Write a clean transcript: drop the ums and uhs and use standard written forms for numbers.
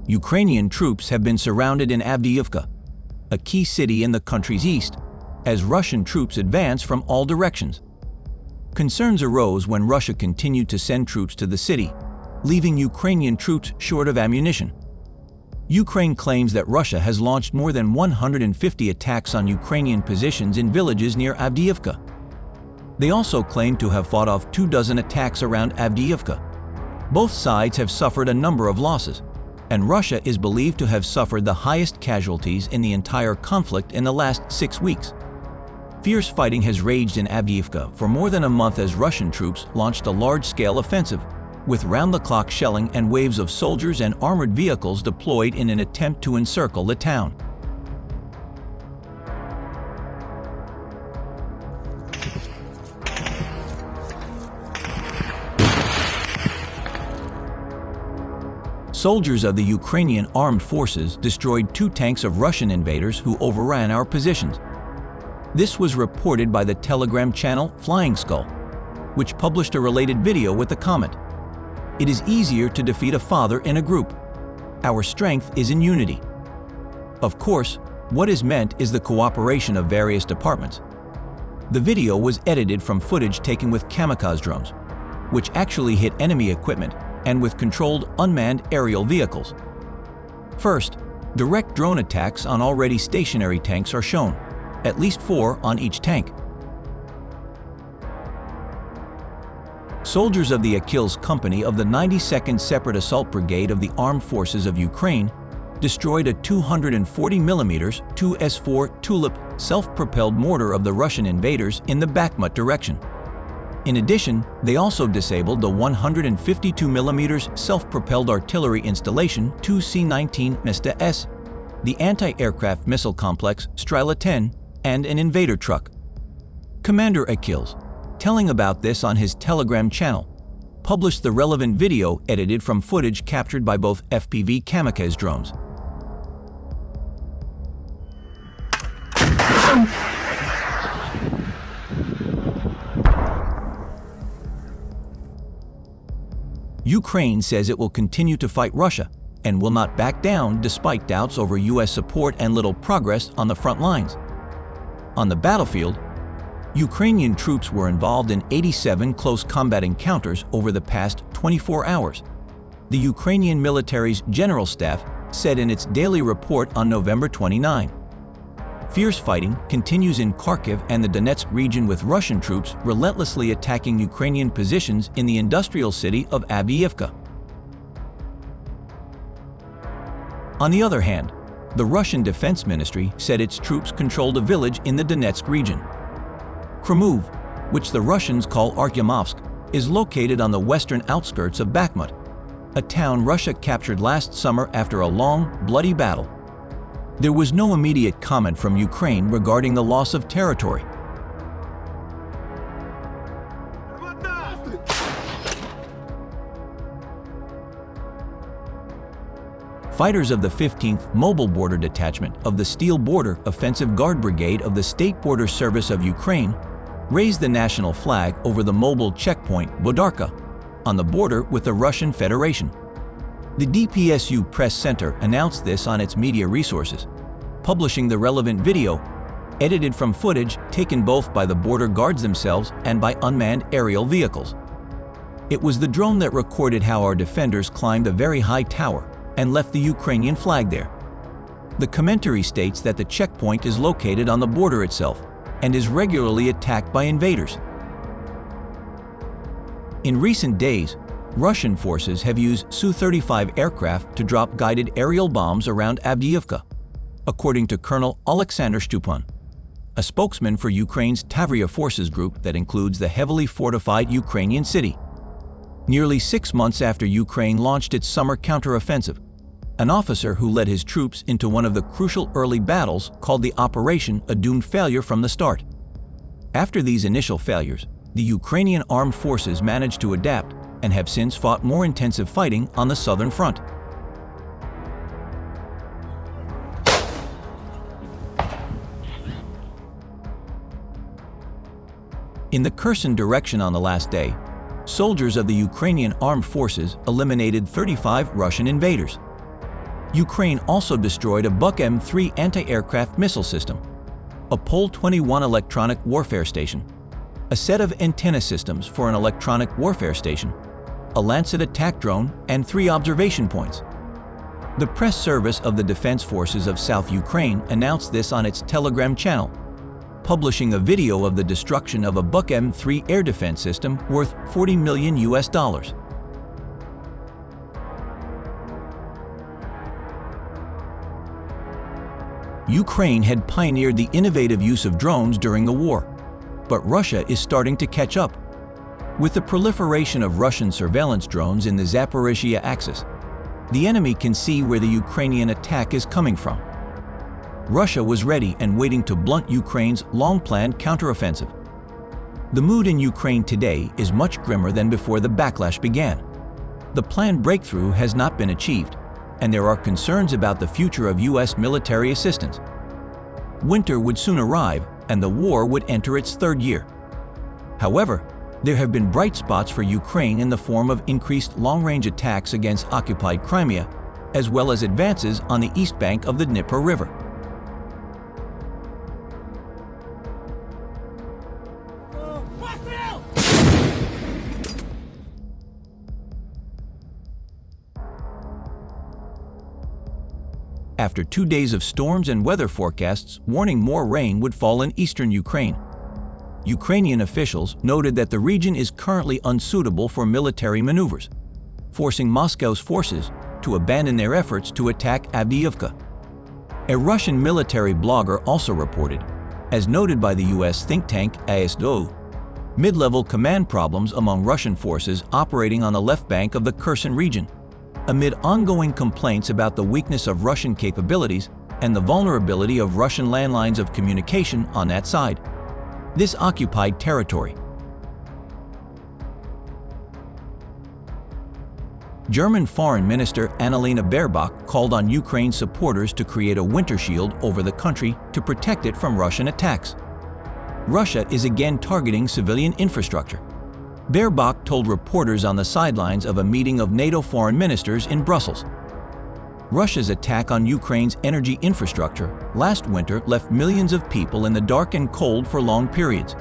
Ukrainian troops have been surrounded in Avdiivka, a key city in the country's east, as Russian troops advance from all directions. Concerns arose when Russia continued to send troops to the city, leaving Ukrainian troops short of ammunition. Ukraine claims that Russia has launched more than 150 attacks on Ukrainian positions in villages near Avdiivka. They also claim to have fought off 24 attacks around Avdiivka. Both sides have suffered a number of losses, and Russia is believed to have suffered the highest casualties in the entire conflict in the last 6 weeks. Fierce fighting has raged in Avdiivka for more than a month as Russian troops launched a large-scale offensive, with round-the-clock shelling and waves of soldiers and armored vehicles deployed in an attempt to encircle the town. Soldiers of the Ukrainian armed forces destroyed 2 tanks of Russian invaders who overran our positions. This was reported by the Telegram channel Flying Skull, which published a related video with the comment, "It is easier to defeat a father in a group. Our strength is in unity." Of course, what is meant is the cooperation of various departments. The video was edited from footage taken with kamikaze drones, which actually hit enemy equipment, and with controlled unmanned aerial vehicles. First, direct drone attacks on already stationary tanks are shown, at least 4 on each tank. Soldiers of the Achilles company of the 92nd Separate Assault Brigade of the Armed Forces of Ukraine destroyed a 240mm 2S4 Tulip self-propelled mortar of the Russian invaders in the Bakhmut direction. In addition, they also disabled the 152mm self-propelled artillery installation 2C-19 Msta-S, the anti-aircraft missile complex Strela-10, and an invader truck. Commander Achilles, telling about this on his Telegram channel, published the relevant video edited from footage captured by both FPV kamikaze drones. Ukraine says it will continue to fight Russia and will not back down despite doubts over U.S. support and little progress on the front lines. On the battlefield, Ukrainian troops were involved in 87 close combat encounters over the past 24 hours. The Ukrainian military's general staff said in its daily report on November 29. Fierce fighting continues in Kharkiv and the Donetsk region, with Russian troops relentlessly attacking Ukrainian positions in the industrial city of Avdiivka. On the other hand, the Russian Defense Ministry said its troops controlled a village in the Donetsk region. Kremov, which the Russians call Artyomovsk, is located on the western outskirts of Bakhmut, a town Russia captured last summer after a long, bloody battle. There was no immediate comment from Ukraine regarding the loss of territory. Fighters of the 15th Mobile Border Detachment of the Steel Border Offensive Guard Brigade of the State Border Service of Ukraine raised the national flag over the mobile checkpoint Bodarka on the border with the Russian Federation. The DPSU Press Center announced this on its media resources, publishing the relevant video, edited from footage taken both by the border guards themselves and by unmanned aerial vehicles. It was the drone that recorded how our defenders climbed a very high tower and left the Ukrainian flag there. The commentary states that the checkpoint is located on the border itself and is regularly attacked by invaders. In recent days, Russian forces have used Su-35 aircraft to drop guided aerial bombs around Avdiivka, according to Colonel Alexander Stupan, a spokesman for Ukraine's Tavria Forces Group that includes the heavily fortified Ukrainian city. Nearly 6 months after Ukraine launched its summer counteroffensive, an officer who led his troops into one of the crucial early battles called the operation a doomed failure from the start. After these initial failures, the Ukrainian armed forces managed to adapt and have since fought more intensive fighting on the southern front. In the Kherson direction on the last day, soldiers of the Ukrainian armed forces eliminated 35 Russian invaders. Ukraine also destroyed a Buk-M3 anti-aircraft missile system, a Pol-21 electronic warfare station, a set of antenna systems for an electronic warfare station, a Lancet attack drone, and 3 observation points. The press service of the Defense Forces of South Ukraine announced this on its Telegram channel, publishing a video of the destruction of a Buk-M3 air defense system worth $40 million. Ukraine had pioneered the innovative use of drones during the war, but Russia is starting to catch up. With the proliferation of Russian surveillance drones in the Zaporizhzhia axis, the enemy can see where the Ukrainian attack is coming from. Russia was ready and waiting to blunt Ukraine's long-planned counteroffensive. The mood in Ukraine today is much grimmer than before the backlash began. The planned breakthrough has not been achieved, and there are concerns about the future of U.S. military assistance. Winter would soon arrive, and the war would enter its 3rd year. However, there have been bright spots for Ukraine in the form of increased long-range attacks against occupied Crimea, as well as advances on the east bank of the Dnieper River. After 2 days of storms and weather forecasts warning more rain would fall in eastern Ukraine, Ukrainian officials noted that the region is currently unsuitable for military maneuvers, forcing Moscow's forces to abandon their efforts to attack Avdiivka. A Russian military blogger also reported, as noted by the U.S. think tank ASDO, mid-level command problems among Russian forces operating on the left bank of the Kherson region, amid ongoing complaints about the weakness of Russian capabilities and the vulnerability of Russian landlines of communication on that side. This occupied territory. German Foreign Minister Annalena Baerbock called on Ukraine's supporters to create a winter shield over the country to protect it from Russian attacks. Russia is again targeting civilian infrastructure. Baerbock told reporters on the sidelines of a meeting of NATO foreign ministers in Brussels. Russia's attack on Ukraine's energy infrastructure last winter left millions of people in the dark and cold for long periods.